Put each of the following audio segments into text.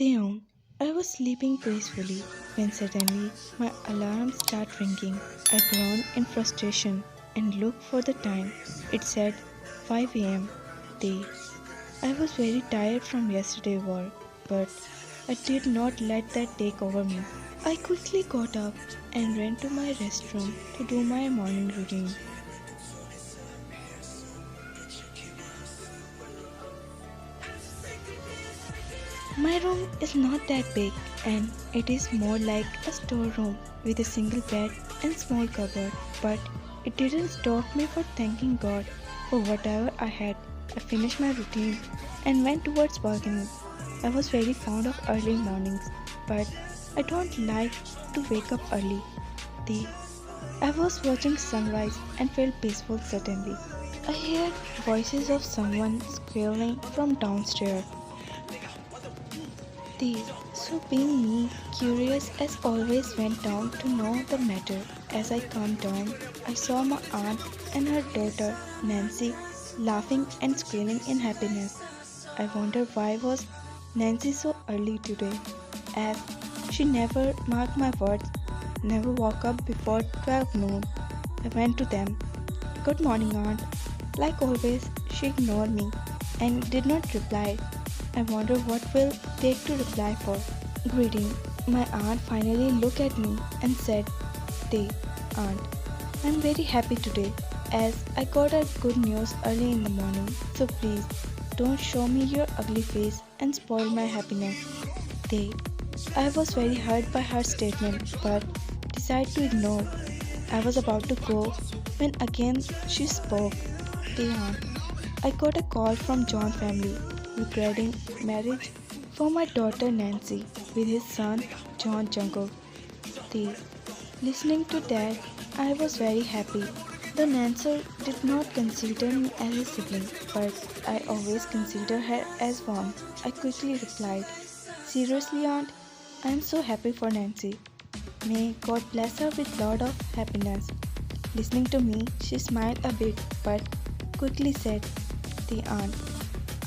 Taeyong, I was sleeping peacefully when suddenly my alarm started ringing. I groaned in frustration and looked for the time. It said 5 a.m. Day. I was very tired from yesterday's work, but I did not let that take over me. I quickly got up and ran to my restroom to do my morning routine. My room is not that big and it is more like a storeroom with a single bed and small cupboard, but it didn't stop me for thanking God for whatever I had. I finished my routine and went towards balcony. I was very fond of early mornings, but I don't like to wake up early. The I was watching sunrise and felt peaceful suddenly. I heard voices of someone squealing from downstairs. The so being me, curious as always, went down to know the matter. As I calmed down, I saw my aunt and her daughter Nancy laughing and squealing in happiness. I wondered why was Nancy so early today, as she never marked my words, never woke up before 12 noon. I went to them. Good morning, aunt. Like always, she ignored me and did not reply. I wonder what will take to reply for. Greeting. My aunt finally looked at me and said, "Day, aunt, I'm very happy today as I got a good news early in the morning. So please don't show me your ugly face and spoil my happiness." Day. I was very hurt by her statement but decided to ignore. I was about to go when again she spoke. Day, aunt, I got a call from John family regarding marriage for my daughter Nancy with his son John Jungkook. The listening to that, I was very happy. The Nancy did not consider me as a sibling, but I always consider her as one. I quickly replied, "Seriously, aunt, I am so happy for Nancy. May God bless her with lot of happiness." Listening to me, she smiled a bit, but quickly said, "The aunt,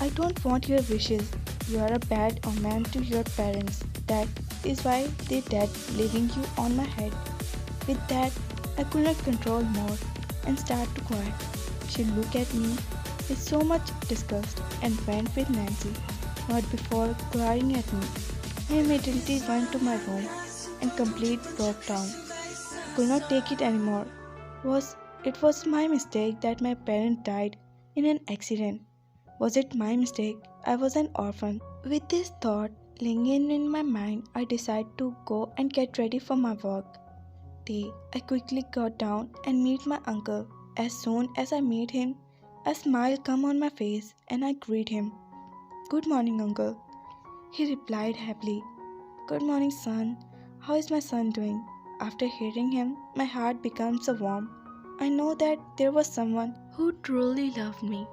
I don't want your wishes. You are a bad omen to your parents. That is why they died, leaving you on my head." With that, I could not control more and started to cry. She looked at me with so much disgust and went with Nancy, not before glaring at me. I immediately went to my room and completely broke down. I could not take it anymore. It was my mistake that my parent died in an accident. Was it my mistake? I was an orphan. With this thought lingering in my mind, I decided to go and get ready for my work. I quickly got down and meet my uncle. As soon as I meet him, a smile come on my face and I greet him. "Good morning, uncle." He replied happily, "Good morning, son. How is my son doing?" After hearing him, my heart becomes so warm. I know that there was someone who truly loved me.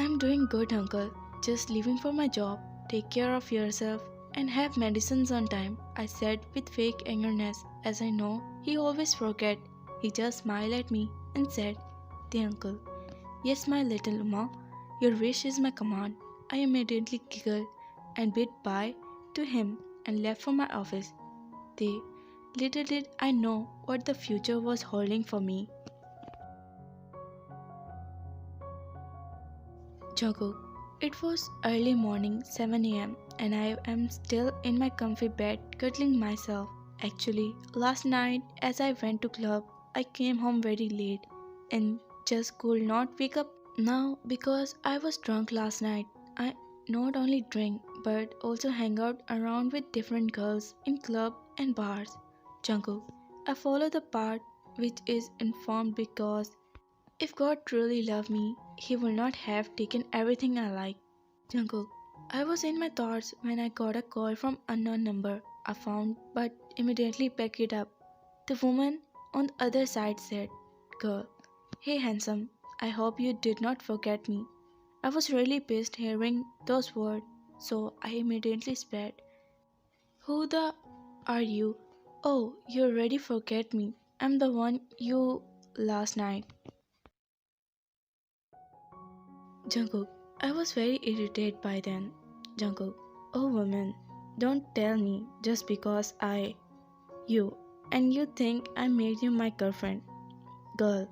I'm doing good, uncle. Just leaving for my job. Take care of yourself and have medicines on time," I said with fake angerness, as I know he always forget. He just smiled at me and said, "The uncle, yes, my little Uma, your wish is my command." I immediately giggled and bid bye to him and left for my office. They Little did I know what the future was holding for me. Jungkook. It was early morning, 7 a.m., and I am still in my comfy bed cuddling myself. Actually, last night as I went to club, I came home very late and just could not wake up now because I was drunk last night. I not only drink but also hang out around with different girls in club and bars. Jungkook. I follow the part which is informed because if God truly loved me, He would not have taken everything I like. Jungkook. I was in my thoughts when I got a call from unknown number. I found but immediately picked it up. The woman on the other side said, "Girl, hey handsome, I hope you did not forget me." I was really pissed hearing those words, so I immediately said, "Who the are you? Oh, you already forget me. I'm the one you last night." Jungkook, I was very irritated by then. Jungkook, oh woman, don't tell me just because you, and you think I made you my girlfriend. Girl,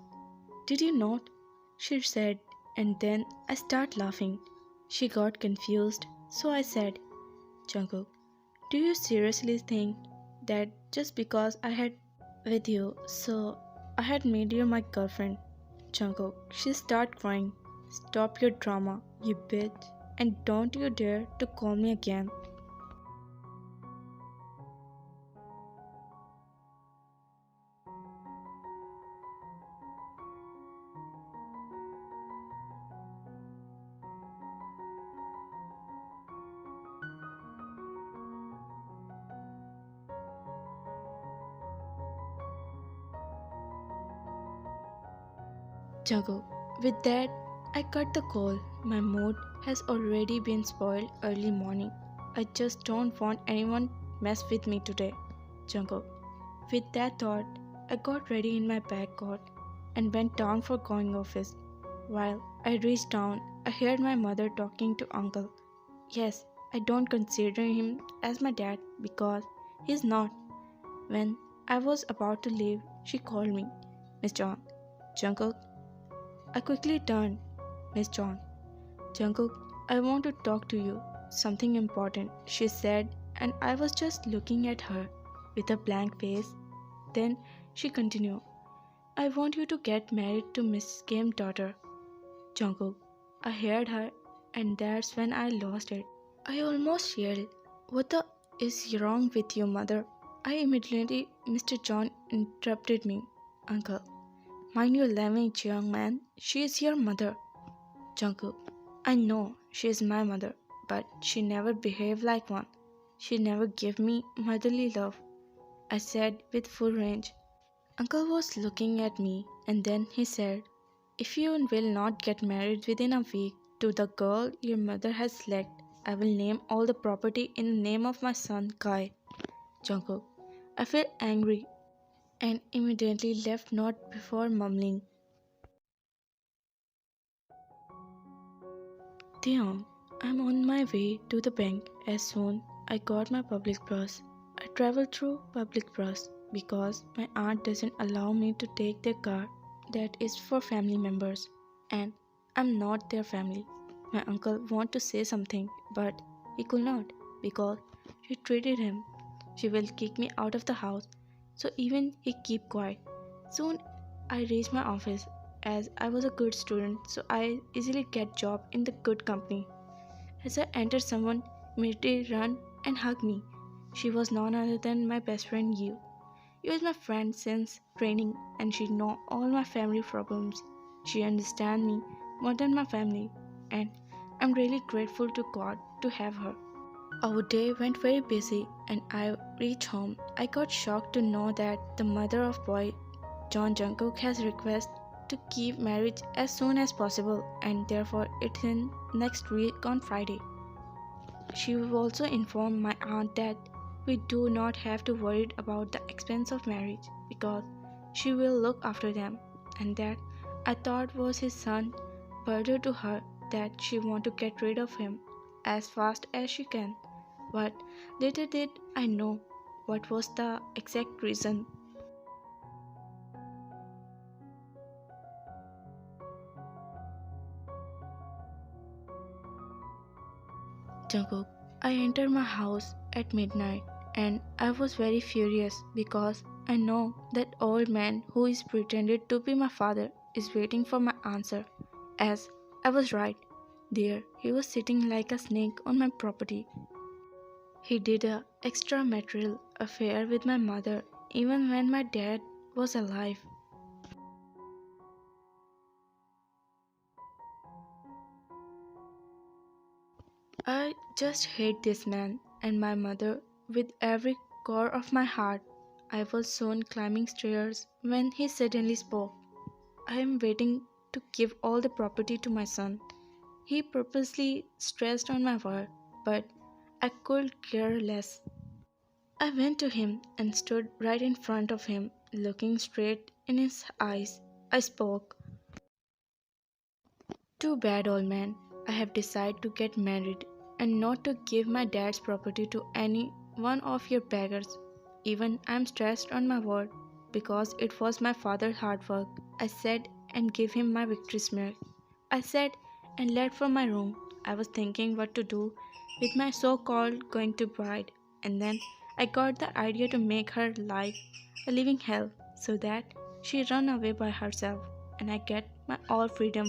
did you not? She said, and then I start laughing. She got confused, so I said, Jungkook, do you seriously think that just because I had with you, so I had made you my girlfriend? Jungkook, she started crying. Stop your drama, you bitch, and don't you dare to call me again. Jungkook, with that, I cut the call. My mood has already been spoiled early morning. I just don't want anyone mess with me today. Jungkook. With that thought, I got ready in my bag coat and went down for going office. While I reached down, I heard my mother talking to uncle. Yes, I don't consider him as my dad because he's not. When I was about to leave, she called me, Miss John. Jungkook. I quickly turned, Miss John. Jungkook, I want to talk to you. Something important, she said, and I was just looking at her with a blank face. Then she continued, I want you to get married to Miss Kim's daughter. Jungkook. I heard her, and that's when I lost it. I almost yelled, what the is wrong with you, mother? I immediately, Mr. John interrupted me. Uncle, mind your language, young man. She is your mother. Jungkook. I know she is my mother, but she never behaved like one. She never gave me motherly love. I said with full range. Uncle was looking at me and then he said, if you will not get married within a week to the girl your mother has selected, I will name all the property in the name of my son Kai. Jungkook. I felt angry and immediately left not before mumbling. Dion, I'm on my way to the bank as soon I got my public bus. I travel through public bus because my aunt doesn't allow me to take their car that is for family members and I'm not their family. My uncle want to say something but he could not because she treated him. She will kick me out of the house so even he keep quiet. Soon I reached my office as I was a good student so I easily get job in the good company. As I entered someone immediately ran and hugged me. She was none other than my best friend Yu. Yu is my friend since training and she know all my family problems. She understands me more than my family and I'm really grateful to God to have her. Our day went very busy and I reached home. I got shocked to know that the mother of boy John Jungkook has requested to keep marriage as soon as possible and therefore it's in next week on Friday. She also informed my aunt that we do not have to worry about the expense of marriage because she will look after them and that I thought was his son brother to her that she want to get rid of him as fast as she can. But later did I know what was the exact reason. Jungkook, I entered my house at midnight and I was very furious because I know that old man who is pretended to be my father is waiting for my answer. As I was right, there he was sitting like a snake on my property. He did a extramarital affair with my mother even when my dad was alive. I just hate this man and my mother with every core of my heart. I was soon climbing stairs when he suddenly spoke. I am waiting to give all the property to my son. He purposely stressed on my word, but I could care less. I went to him and stood right in front of him, looking straight in his eyes. I spoke. Too bad, old man. I have decided to get married and not to give my dad's property to any one of your beggars. Even I'm stressed on my word because it was my father's hard work. I said and gave him my victory smear. I said and left for my room. I was thinking what to do with my so called going to bride, and then I got the idea to make her life a living hell so that she run away by herself and I get my all freedom